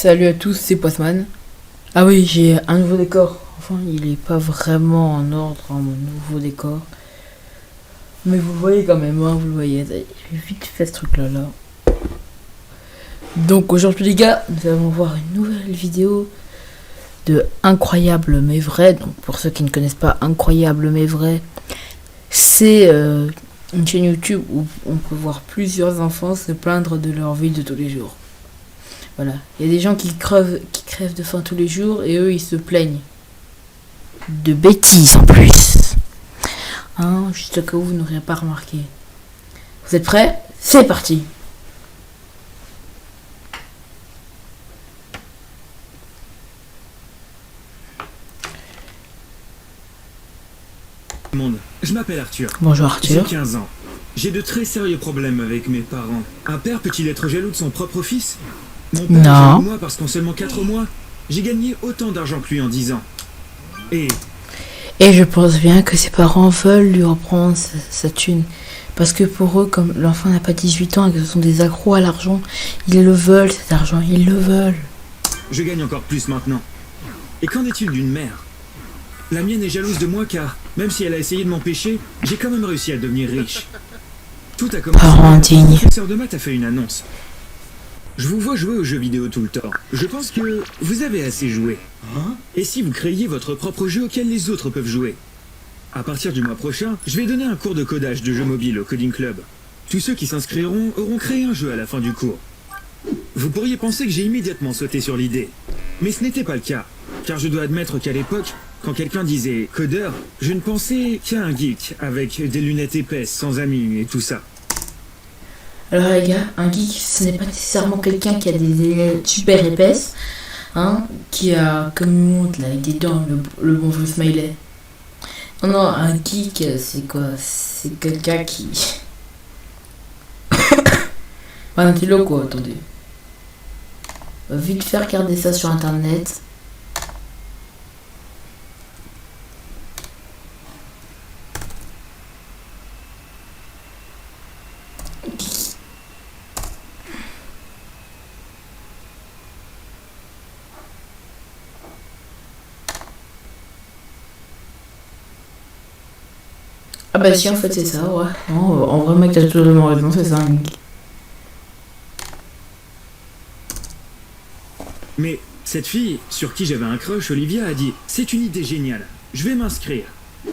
Salut à tous, c'est Postman. Ah oui, j'ai un nouveau décor. Enfin, il est pas vraiment en ordre, mon nouveau décor. Mais vous le voyez quand même, hein, vous le voyez. J'ai vite fait ce truc-là. Donc aujourd'hui les gars, nous allons voir une nouvelle vidéo de Incroyable mais vrai. Donc pour ceux qui ne connaissent pas Incroyable mais vrai, c'est une chaîne YouTube où on peut voir plusieurs enfants se plaindre de leur vie de tous les jours. Voilà, il y a des gens qui crèvent de faim tous les jours et eux ils se plaignent de bêtises en plus. Hein, juste au cas où vous n'auriez pas remarqué. Vous êtes prêts? C'est parti. Monde. Je m'appelle Arthur. Bonjour Arthur. J'ai 15 ans. J'ai de très sérieux problèmes avec mes parents. Un père peut-il être jaloux de son propre fils? Mon père est jaloux de moi parce qu'en seulement 4 mois, j'ai gagné autant d'argent que lui en 10 ans. Et je pense bien que ses parents veulent lui reprendre sa thune. Parce que pour eux, comme l'enfant n'a pas 18 ans et que ce sont des accros à l'argent, ils le veulent cet argent, ils le veulent. je gagne encore plus maintenant. Et qu'en est-il d'une mère? La mienne est jalouse de moi car, même si elle a essayé de m'empêcher, j'ai quand même réussi à devenir riche. Tout a commencé Parents quand indignes. mon professeur de maths a fait une annonce. Je vous vois jouer aux jeux vidéo tout le temps. Je pense que vous avez assez joué. Et si vous créiez votre propre jeu auquel les autres peuvent jouer? À partir du mois prochain, je vais donner un cours de codage de jeux mobiles au Coding Club. Tous ceux qui s'inscriront auront créé un jeu à la fin du cours. Vous pourriez penser que j'ai immédiatement sauté sur l'idée. Mais ce n'était pas le cas. Car je dois admettre qu'à l'époque, quand quelqu'un disait codeur, je ne pensais qu'à un geek avec des lunettes épaisses, sans amis et tout ça. Alors les gars, un geek, ce n'est pas nécessairement quelqu'un qui a des lunettes super épaisses, hein, qui a, comme il montre là, avec des dents, le bonjour smiley. Non, un geek, c'est quoi? C'est quelqu'un qui... Pas un intello quoi, attendez. On va vite faire regarder ça sur internet. Ah bah si en fait c'est ça, ouais. Non, en vrai mec t'as totalement raison, c'est ça un geek. Mais cette fille, sur qui j'avais un crush, Olivia, a dit « C'est une idée géniale, je vais m'inscrire ».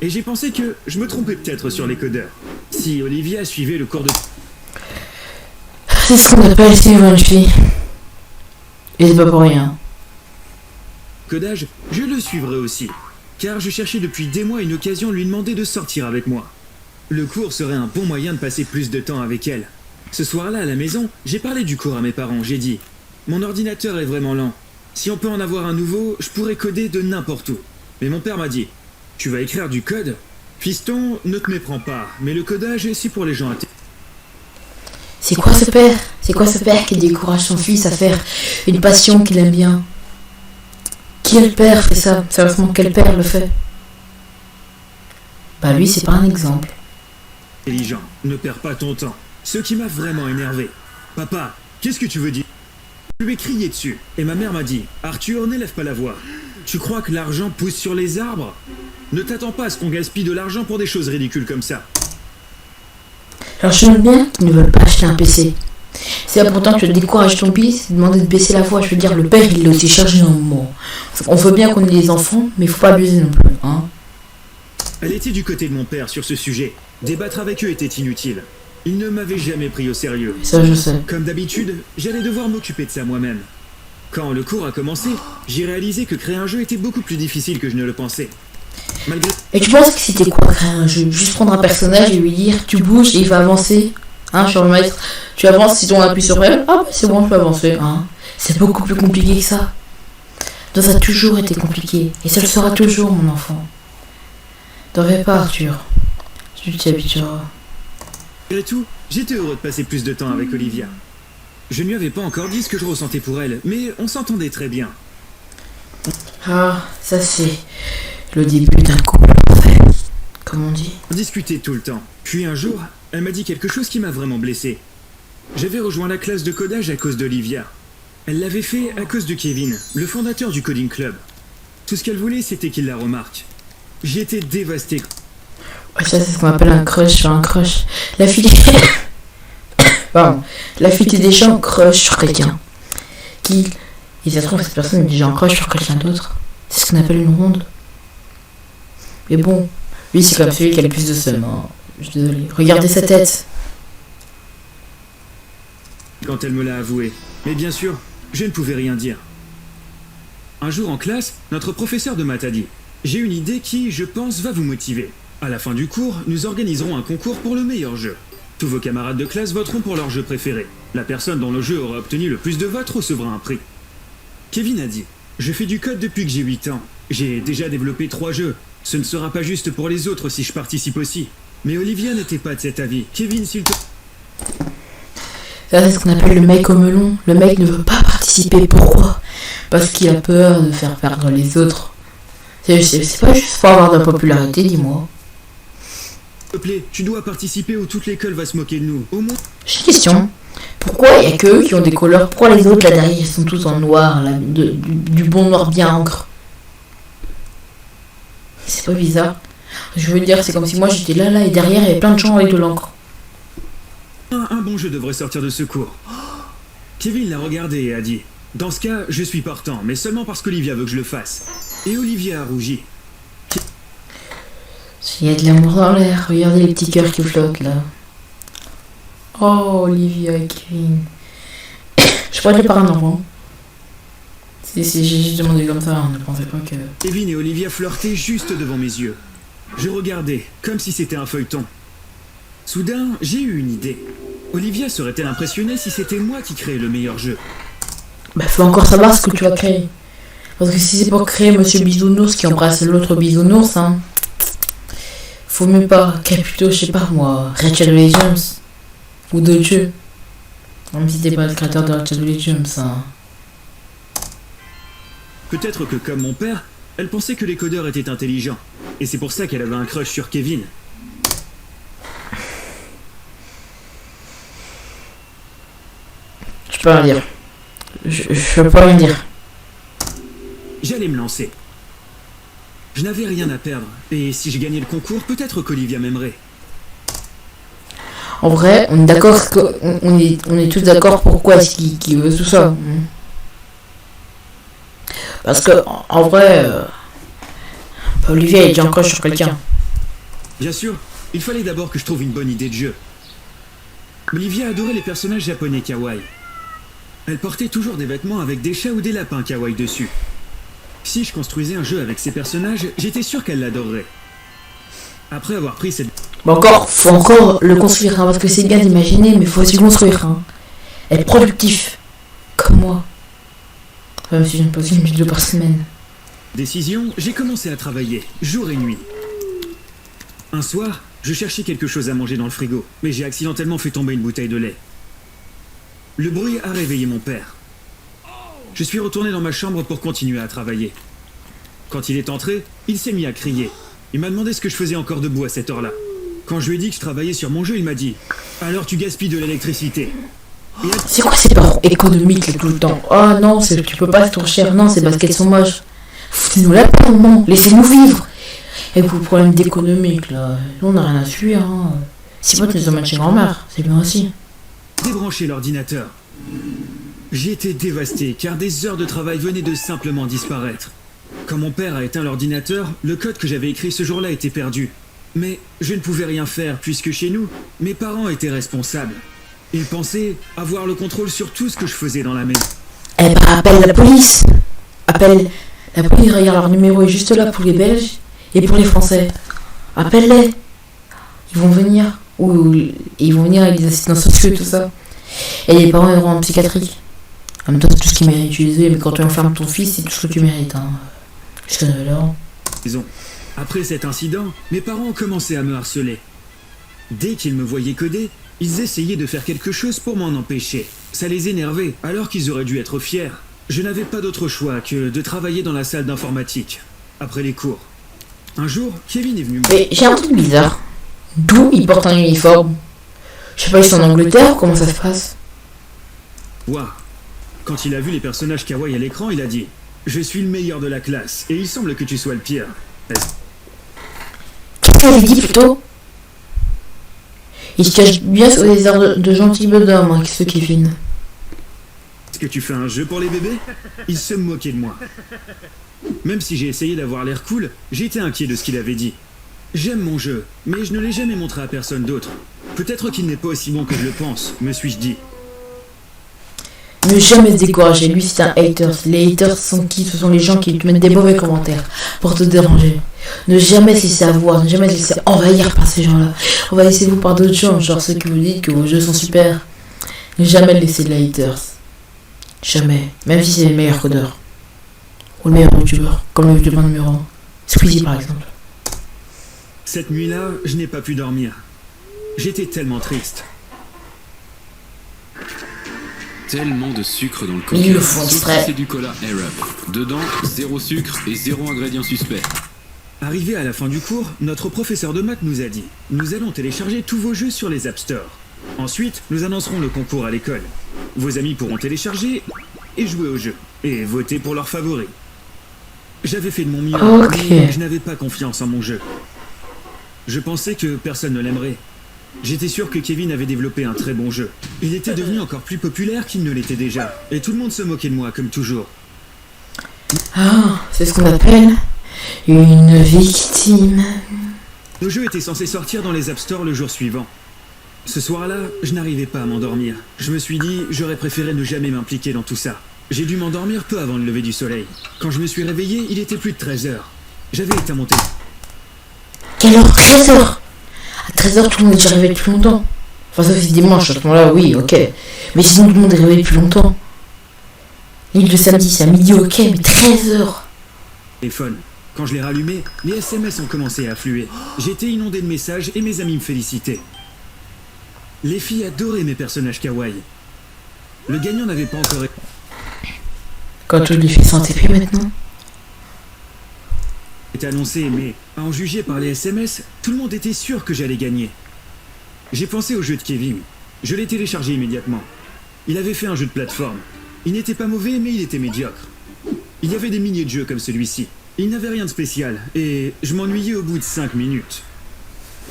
Et j'ai pensé que je me trompais peut-être sur les codeurs. Si Olivia suivait le cours de C'est ce qu'on appelle suivre une fille. Et c'est pas pour rien. codage, je le suivrai aussi. Car je cherchais depuis des mois une occasion de lui demander de sortir avec moi. Le cours serait un bon moyen de passer plus de temps avec elle. Ce soir-là, à la maison, j'ai parlé du cours à mes parents. J'ai dit « Mon ordinateur est vraiment lent. Si on peut en avoir un nouveau, je pourrais coder de n'importe où. » Mais mon père m'a dit « Tu vas écrire du code? Fiston, ne te méprends pas, mais le codage, c'est pour les gens intelligents. » C'est quoi ce père? C'est quoi ce père qui décourage son fils à faire une passion qu'il aime bien? Quel père fait ça? Sérieusement, quel père le fait? Bah lui, c'est pas un exemple. Intelligent, ne perds pas ton temps. Ce qui m'a vraiment énervé. Papa, qu'est-ce que tu veux dire? Je lui ai crié dessus, et ma mère m'a dit « Arthur, n'élève pas la voix. Tu crois que l'argent pousse sur les arbres? Ne t'attends pas à ce qu'on gaspille de l'argent pour des choses ridicules comme ça. » Alors je sais bien qu'ils ne veulent pas acheter un PC. C'est important que tu décourages ton fils, demander de baisser la voix. Je veux dire, le père, il l'a aussi chargé dans le moment. On veut bien qu'on ait des enfants, mais il faut pas abuser non plus, hein. Elle était du côté de mon père sur ce sujet. Débattre avec eux était inutile. Il ne m'avait jamais pris au sérieux. Ça, je sais. Comme d'habitude, j'allais devoir m'occuper de ça moi-même. Quand le cours a commencé, j'ai réalisé que créer un jeu était beaucoup plus difficile que je ne le pensais. Malgré... Et tu penses que c'était quoi créer un jeu? Juste prendre un personnage et lui dire, tu bouges et il va avancer. Hein, je suis le maître. Tu avances si on appuie sur elle. Ah, bah, c'est bon, je peux avancer. Hein. C'est beaucoup plus compliqué que ça. Donc ça a toujours été compliqué. Et ça le sera toujours, mon enfant. T'en fais pas, Arthur. Tu t'y habitueras. Malgré tout, j'étais heureux de passer plus de temps avec Olivia. Je ne lui avais pas encore dit ce que je ressentais pour elle, mais on s'entendait très bien. Ah, ça c'est le début d'un couple parfait, comme on dit. On discutait tout le temps. Puis un jour, elle m'a dit quelque chose qui m'a vraiment blessé. J'avais rejoint la classe de codage à cause d'Olivia. Elle l'avait fait à cause de Kevin, le fondateur du Coding Club. Tout ce qu'elle voulait, c'était qu'il la remarque. J'ai été dévasté. Ouais, ça, c'est ce qu'on appelle un crush sur un crush. La fille... Pardon. La fille des gens crush sur quelqu'un. Qui... Et ça se trouve, cette personne est déjà en crush sur quelqu'un d'autre. C'est ce qu'on appelle une ronde. Mais bon, lui, c'est comme celui qui a le plus de seum. Hein. Je suis désolé. Regardez sa tête. Quand elle me l'a avoué. Mais bien sûr, je ne pouvais rien dire. Un jour en classe, notre professeur de maths a dit « J'ai une idée qui, je pense, va vous motiver. À la fin du cours, nous organiserons un concours pour le meilleur jeu. Tous vos camarades de classe voteront pour leur jeu préféré. La personne dont le jeu aura obtenu le plus de votes recevra un prix. » Kevin a dit « Je fais du code depuis que j'ai 8 ans. J'ai déjà développé 3 jeux. Ce ne sera pas juste pour les autres si je participe aussi. » Mais Olivia n'était pas de cet avis. « Kevin, s'il te... » Ça, c'est ce qu'on appelle le mec au melon. Le mec ne veut pas participer. Pourquoi ? Parce qu'il a peur de faire perdre les autres. C'est pas juste pour avoir de la popularité, dis-moi. S'il te plaît, tu dois participer ou toute l'école va se moquer de nous. Au moins... J'ai une question. Pourquoi il n'y a que eux qui ont des couleurs? Pourquoi les autres là derrière ils sont tous en noir, là, du bon noir bien encre? C'est pas bizarre. Je veux dire, c'est comme si moi j'étais là et derrière il y avait plein de gens avec de l'encre. Un bon jeu devrait sortir de ce cours. Kevin l'a regardé et a dit « Dans ce cas, je suis partant, mais seulement parce qu'Olivia veut que je le fasse. » Et Olivia a rougi. Il y a de l'amour dans l'air. Regardez les petits cœurs qui flottent là. Oh, Olivia et Kevin. Je pourrais par un enfant. J'ai juste demandé comme ça, on ne pensait pas que... Kevin et Olivia flirtaient juste devant mes yeux. Je regardais, comme si c'était un feuilleton. Soudain, j'ai eu une idée. Olivia serait-elle impressionnée si c'était moi qui créais le meilleur jeu? Bah, faut encore savoir ce que tu vas créer. Parce que si c'est pour créer Monsieur Bisounours qui embrasse l'autre bisounours, hein, faut même pas. Créer plutôt, je sais pas moi, Rachel Williams. Ou d'autres jeux. Même si t'es pas le créateur de Rachel Williams, hein. Peut-être que comme mon père, elle pensait que les codeurs étaient intelligents. Et c'est pour ça qu'elle avait un crush sur Kevin. Je peux rien dire. Je peux rien dire. J'allais me lancer. Je n'avais rien à perdre. Et si je gagnais le concours, peut-être qu'Olivia m'aimerait. En vrai, on est d'accord on est tous d'accord pourquoi est-ce qu'il veut tout ça. Parce que, en vrai, Olivia est déjà en crush sur quelqu'un. Bien sûr, il fallait d'abord que je trouve une bonne idée de jeu. Olivia adorait les personnages japonais kawaii. Elle portait toujours des vêtements avec des chats ou des lapins kawaii dessus. Si je construisais un jeu avec ces personnages, j'étais sûr qu'elle l'adorerait. Après avoir pris cette... Bon, faut encore le construire, hein, parce que c'est bien d'imaginer, mais faut aussi construire. Hein. Être productif, comme moi. Même si je ne pose une vidéo par semaine. Décision, j'ai commencé à travailler, jour et nuit. Un soir, je cherchais quelque chose à manger dans le frigo, mais j'ai accidentellement fait tomber une bouteille de lait. Le bruit a réveillé mon père. Je suis retourné dans ma chambre pour continuer à travailler. Quand il est entré, il s'est mis à crier. Il m'a demandé ce que je faisais encore debout à cette heure-là. Quand je lui ai dit que je travaillais sur mon jeu, il m'a dit « Alors tu gaspilles de l'électricité. » C'est quoi ces parents économiques là, tout le temps? Oh non, tu peux pas se torcher. Non, ces baskets sont moches. Foutez-nous la paix, maman. Laissez-nous vivre. Et pour le problème d'économique, là, nous on n'a rien à fuir. Hein. Si pas, tu nous emmènes chez grand-mère. C'est bien aussi. Débrancher l'ordinateur. J'ai été dévasté car des heures de travail venaient de simplement disparaître. Quand mon père a éteint l'ordinateur, le code que j'avais écrit ce jour-là était perdu. Mais je ne pouvais rien faire puisque chez nous, mes parents étaient responsables. Ils pensaient avoir le contrôle sur tout ce que je faisais dans la maison. Eh ben, appelle la police. Appelle la police, regarde, leur numéro est juste là pour les Belges et pour les Français. Appelle-les. Ils vont venir. Ou ils vont venir avec des assistants sociaux et tout ça. Et les parents iront en psychiatrie. En même temps, c'est tout ce qui mérite d'utiliser, mais quand tu enfermes ton fils, c'est tout ce que tu mérites. Hein. Jusqu'à 9 heures. Après cet incident, mes parents ont commencé à me harceler. Dès qu'ils me voyaient coder, ils essayaient de faire quelque chose pour m'en empêcher. Ça les énervait, alors qu'ils auraient dû être fiers. Je n'avais pas d'autre choix que de travailler dans la salle d'informatique, après les cours. Un jour, Kevin est venu me... Mais j'ai un truc bizarre. D'où ils portent un uniforme? Je sais pas, ils sont en Angleterre ou comment ça se passe? Waouh. Quand il a vu les personnages kawaii à l'écran, il a dit « Je suis le meilleur de la classe, et il semble que tu sois le pire. » Qu'est-ce qu'il avait dit plutôt? Il se cache bien sous des airs de gentil bonhomme, hein, ce Kevin. Est-ce que tu fais un jeu pour les bébés? Il se moquait de moi. Même si j'ai essayé d'avoir l'air cool, j'ai été inquiet de ce qu'il avait dit. J'aime mon jeu, mais je ne l'ai jamais montré à personne d'autre. Peut-être qu'il n'est pas aussi bon que je le pense, me suis-je dit. Ne jamais se décourager, lui c'est un hater. Les haters sont qui? Ce sont les gens qui te mettent des mauvais commentaires pour te déranger. Ne jamais se laisser avoir, ne jamais se laisser envahir par ces gens-là. Envahissez-vous par d'autres gens, genre ceux qui vous disent que vos jeux sont super. Ne jamais laisser les haters. Jamais, même si c'est le meilleur codeur. Ou le meilleur youtubeur, comme le youtubeur numéro 1. Squeezie par exemple. Cette nuit-là, je n'ai pas pu dormir. J'étais tellement triste. Tellement de sucre dans le coca. Ils le font Sauf exprès. si c'est du cola Air-Up. Dedans, 0 sucre et 0 ingrédient suspect. Arrivé à la fin du cours, notre professeur de maths nous a dit « Nous allons télécharger tous vos jeux sur les App Store. Ensuite, nous annoncerons le concours à l'école. Vos amis pourront télécharger et jouer au jeu, et voter pour leurs favoris. » J'avais fait de mon mieux, mais je n'avais pas confiance en mon jeu. Je pensais que personne ne l'aimerait. J'étais sûr que Kevin avait développé un très bon jeu. Il était devenu encore plus populaire qu'il ne l'était déjà, et tout le monde se moquait de moi, comme toujours. Ah, c'est ce qu'on appelle une victime. Le jeu était censé sortir dans les App Store le jour suivant. Ce soir-là, je n'arrivais pas à m'endormir. Je me suis dit, j'aurais préféré ne jamais m'impliquer dans tout ça. J'ai dû m'endormir peu avant le lever du soleil. Quand je me suis réveillé, il était plus de 13h. J'avais éteint mon téléphone. Quelle heure? 13h. À 13h, tout le monde est déjà réveillé depuis longtemps. Enfin, sauf si c'est dimanche, à ce moment-là, oui, ok. Mais sinon, tout le monde est réveillé depuis longtemps. Et le samedi, c'est à midi, ok, mais 13h. Quand je l'ai rallumé, les SMS ont commencé à affluer. J'étais inondé de messages et mes amis me félicitaient. Les filles adoraient mes personnages kawaii. Le gagnant n'avait pas encore... Quand tu lui fais santé puis maintenant. été annoncé, mais à en juger par les SMS, tout le monde était sûr que j'allais gagner. J'ai pensé au jeu de Kevin. Je l'ai téléchargé immédiatement. Il avait fait un jeu de plateforme. Il n'était pas mauvais, mais il était médiocre. Il y avait des milliers de jeux comme celui-ci. Il n'avait rien de spécial, et je m'ennuyais au bout de 5 minutes.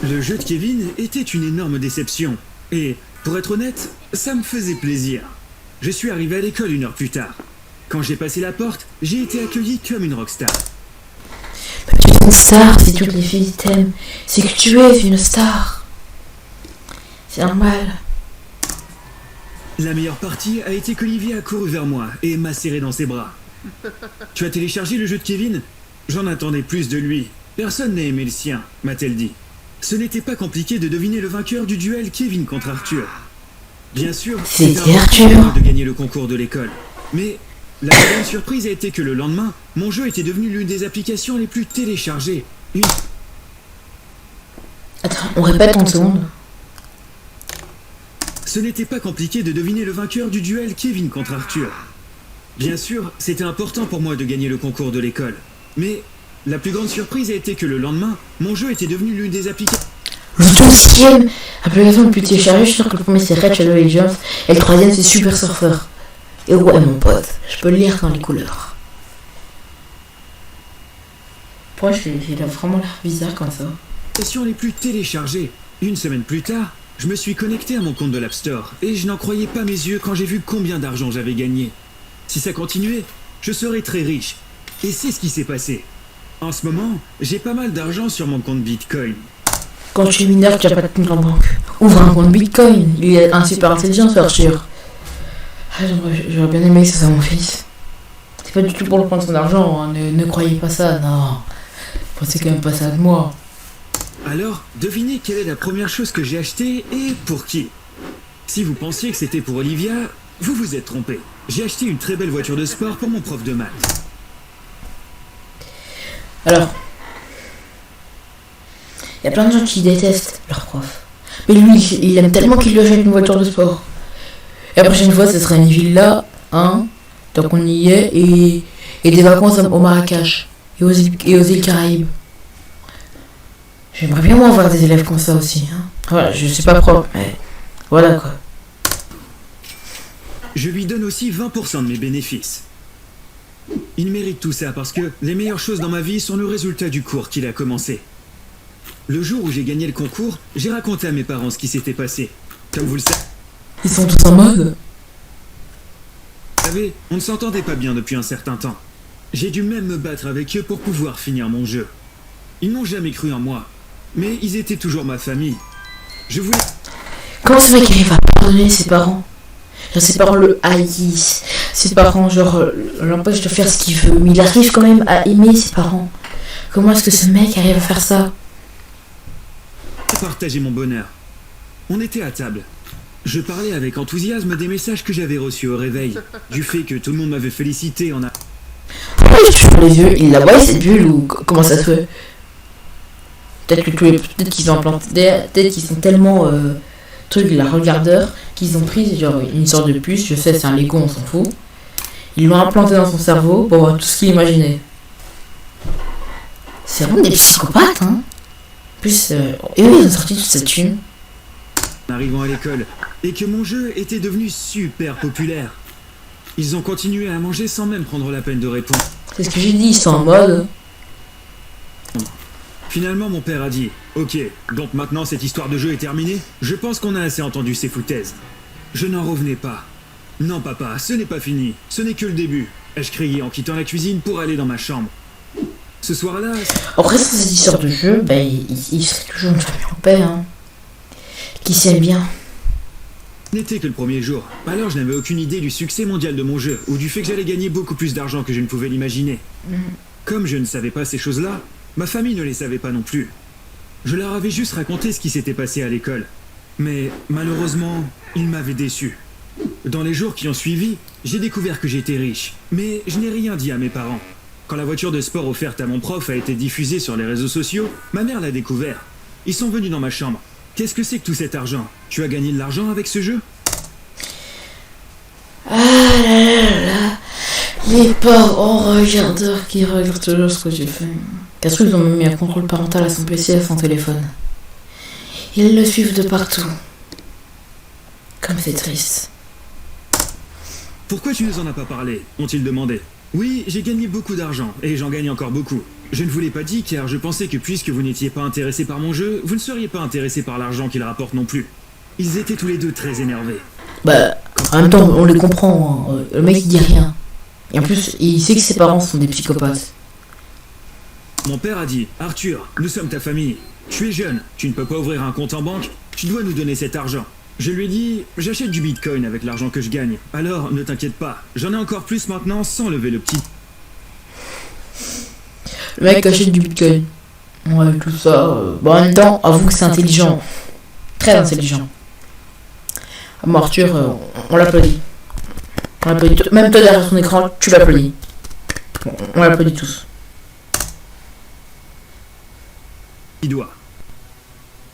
Le jeu de Kevin était une énorme déception, et, pour être honnête, ça me faisait plaisir. Je suis arrivé à l'école 1 heure plus tard. Quand j'ai passé la porte, j'ai été accueilli comme une rockstar. Tu es une star si toutes les filles t'aiment. C'est que tu es une star. C'est normal. La meilleure partie a été qu'Olivier a couru vers moi et m'a serré dans ses bras. Tu as téléchargé le jeu de Kevin? J'en attendais plus de lui. Personne n'a aimé le sien, m'a-t-elle dit. Ce n'était pas compliqué de deviner le vainqueur du duel Kevin contre Arthur. Bien sûr, c'était Arthur de gagner le concours de l'école. Mais la grande surprise a été que le lendemain, mon jeu était devenu l'une des applications les plus téléchargées. Attends, on répète en seconde. Ce n'était pas compliqué de deviner le vainqueur du duel Kevin contre Arthur. Bien sûr, c'était important pour moi de gagner le concours de l'école. Mais la plus grande surprise a été que le lendemain, mon jeu était devenu l'une des applications... Le 12e application le plus téléchargée, je suis sûr que le premier c'est Red Shadow Legends et le troisième c'est Super Surfer. Et ouais mon pote, je peux le lire dans les couleurs. Pourquoi il a vraiment l'air bizarre comme ça? Les plus téléchargées. Une semaine plus tard, je me suis connecté à mon compte de l'App Store et je n'en croyais pas mes yeux quand j'ai vu combien d'argent j'avais gagné. Si ça continuait, je serais très riche. Et c'est ce qui s'est passé. En ce moment, j'ai pas mal d'argent sur mon compte Bitcoin. Quand tu es mineur, tu n'as pas de compte en banque. Ouvre un compte Bitcoin. Il est un super intelligent, c'est Arthur. Ah, j'aurais bien aimé que ça soit mon fils. C'est pas du tout pour le prendre son argent, hein. Ne croyez pas ça, non. Pensez quand même pas ça de moi. Alors, devinez quelle est la première chose que j'ai achetée et pour qui. Si vous pensiez que c'était pour Olivia, vous vous êtes trompé. J'ai acheté une très belle voiture de sport pour mon prof de maths. Alors, il y a plein de gens qui détestent leur prof. Mais lui, il aime tellement qu'il lui achète une voiture de sport. Et la prochaine fois, ce sera une villa, hein, tant qu'on y est, et des vacances au Marrakech et aux îles Caraïbes. J'aimerais bien moi avoir des élèves comme ça aussi. Hein. Voilà, je suis pas propre, mais voilà quoi. Je lui donne aussi 20% de mes bénéfices. Il mérite tout ça parce que les meilleures choses dans ma vie sont le résultat du cours qu'il a commencé. Le jour où j'ai gagné le concours, j'ai raconté à mes parents ce qui s'était passé. Comme vous le Ils sont tous en mode. savez, on ne s'entendait pas bien depuis un certain temps. J'ai dû même me battre avec eux pour pouvoir finir mon jeu. Ils n'ont jamais cru en moi, mais ils étaient toujours ma famille. Je voulais... Comment c'est vrai qu'il arrive à pardonner ses parents? Genre, ses parents le haïssent. Ses parents, genre, l'empêchent de faire ce qu'il veut. Mais il arrive quand même à aimer ses parents. Comment est-ce que ce mec arrive à faire ça? partager mon bonheur. On était à table. Je parlais avec enthousiasme des messages que j'avais reçus au réveil, du fait que tout le monde m'avait félicité en a... Pourquoi toujours les yeux? Il la voit cette bulle ou comment ça se fait? Peut-être qu'ils ont implanté... Peut-être qu'ils sont tellement... trucs, la regardeur, qu'ils ont pris genre une sorte de puce, je sais c'est un Lego, on s'en fout. Ils l'ont implanté dans son cerveau pour voir tout ce qu'il imaginait. C'est vraiment des psychopathes, hein. En plus, eux ils ont sorti toute cette thune. En arrivant à l'école, et que mon jeu était devenu super populaire. Ils ont continué à manger sans même prendre la peine de répondre. C'est ce que j'ai dit, ils sont en mode... Finalement, mon père a dit « Ok, donc maintenant cette histoire de jeu est terminée. Je pense qu'on a assez entendu ces foutaises. » Je n'en revenais pas. « Non papa, ce n'est pas fini. Ce n'est que le début. » ai-je crié en quittant la cuisine pour aller dans ma chambre. Ce soir-là... Après cette histoire de jeu, ben, il serait toujours une famille en paix, hein. Qui s'aime bien. Ce n'était que le premier jour. Alors je n'avais aucune idée du succès mondial de mon jeu, ou du fait que j'allais gagner beaucoup plus d'argent que je ne pouvais l'imaginer. Comme je ne savais pas ces choses-là, ma famille ne les savait pas non plus. Je leur avais juste raconté ce qui s'était passé à l'école. Mais malheureusement, ils m'avaient déçu. Dans les jours qui ont suivi, j'ai découvert que j'étais riche. Mais je n'ai rien dit à mes parents. Quand la voiture de sport offerte à mon prof a été diffusée sur les réseaux sociaux, ma mère l'a découvert. Ils sont venus dans ma chambre. Qu'est-ce que c'est que tout cet argent? Tu as gagné de l'argent avec ce jeu? Ah là là là. Les parents regardeurs qui regardent toujours ce que j'ai fait. Qu'est-ce qu'ils ont même mis un contrôle parental à son PC et à son téléphone. Ils le suivent de partout. Comme c'est triste. Pourquoi tu nous en as pas parlé? Ont-ils demandé. Oui, j'ai gagné beaucoup d'argent, et j'en gagne encore beaucoup. Je ne vous l'ai pas dit car je pensais que puisque vous n'étiez pas intéressé par mon jeu, vous ne seriez pas intéressé par l'argent qu'il rapporte non plus. Ils étaient tous les deux très énervés. Bah, en même temps, on les comprend, hein. Le mec il dit rien. Et en plus, il sait que ses parents sont des psychopathes. Mon père a dit « Arthur, nous sommes ta famille. Tu es jeune, tu ne peux pas ouvrir un compte en banque, tu dois nous donner cet argent. » Je lui ai dit « J'achète du bitcoin avec l'argent que je gagne. Alors, ne t'inquiète pas, j'en ai encore plus maintenant sans lever le petit... » Le mec achète du bitcoin. Ouais, tout ça. Bon, en même temps, avoue que c'est intelligent. Très intelligent. Bon, Arthur, on l'applaudit. On l'applaudit. Même toi derrière ton écran, tu l'applaudis. On l'applaudit tous. Il doit.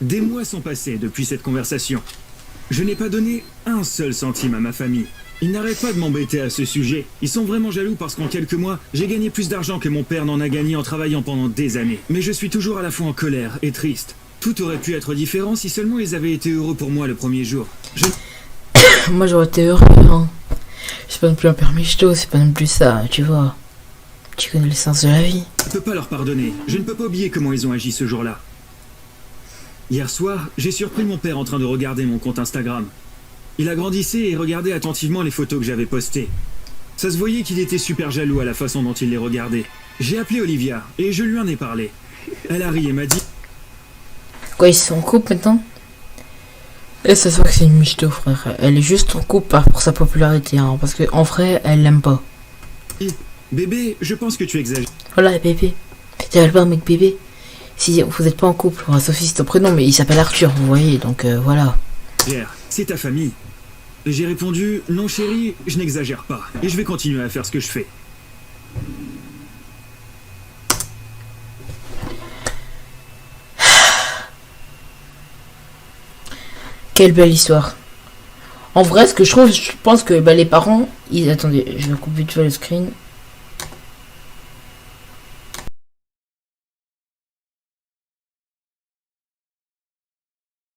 Des mois sont passés depuis cette conversation. Je n'ai pas donné un seul centime à ma famille. Ils n'arrêtent pas de m'embêter à ce sujet. Ils sont vraiment jaloux parce qu'en quelques mois, j'ai gagné plus d'argent que mon père n'en a gagné en travaillant pendant des années. Mais je suis toujours à la fois en colère et triste. Tout aurait pu être différent si seulement ils avaient été heureux pour moi le premier jour. Moi j'aurais été heureux, hein. C'est pas non plus un permis jeto, c'est pas non plus ça, tu vois. Tu connais l'essence de la vie. Je ne peux pas leur pardonner. Je ne peux pas oublier comment ils ont agi ce jour-là. Hier soir, j'ai surpris mon père en train de regarder mon compte Instagram. Il agrandissait et regardait attentivement les photos que j'avais postées. Ça se voyait qu'il était super jaloux à la façon dont il les regardait. J'ai appelé Olivia et je lui en ai parlé. Elle a ri et m'a dit... Quoi, ils sont en couple maintenant? Et ça se voit que c'est une michto, frère. Elle est juste en couple pour sa popularité, hein, parce qu'en vrai, elle l'aime pas. Bébé, je pense que tu exagères. Voilà, bébé. T'appelles pas un mec bébé? Si vous êtes pas en couple, Sophie c'est ton prénom, mais il s'appelle Arthur, vous voyez, donc voilà. C'est ta famille. J'ai répondu, non chérie, je n'exagère pas, et je vais continuer à faire ce que je fais. Quelle belle histoire. En vrai, ce que je trouve, je pense que les parents... Attendez, je vais couper vite fait le screen.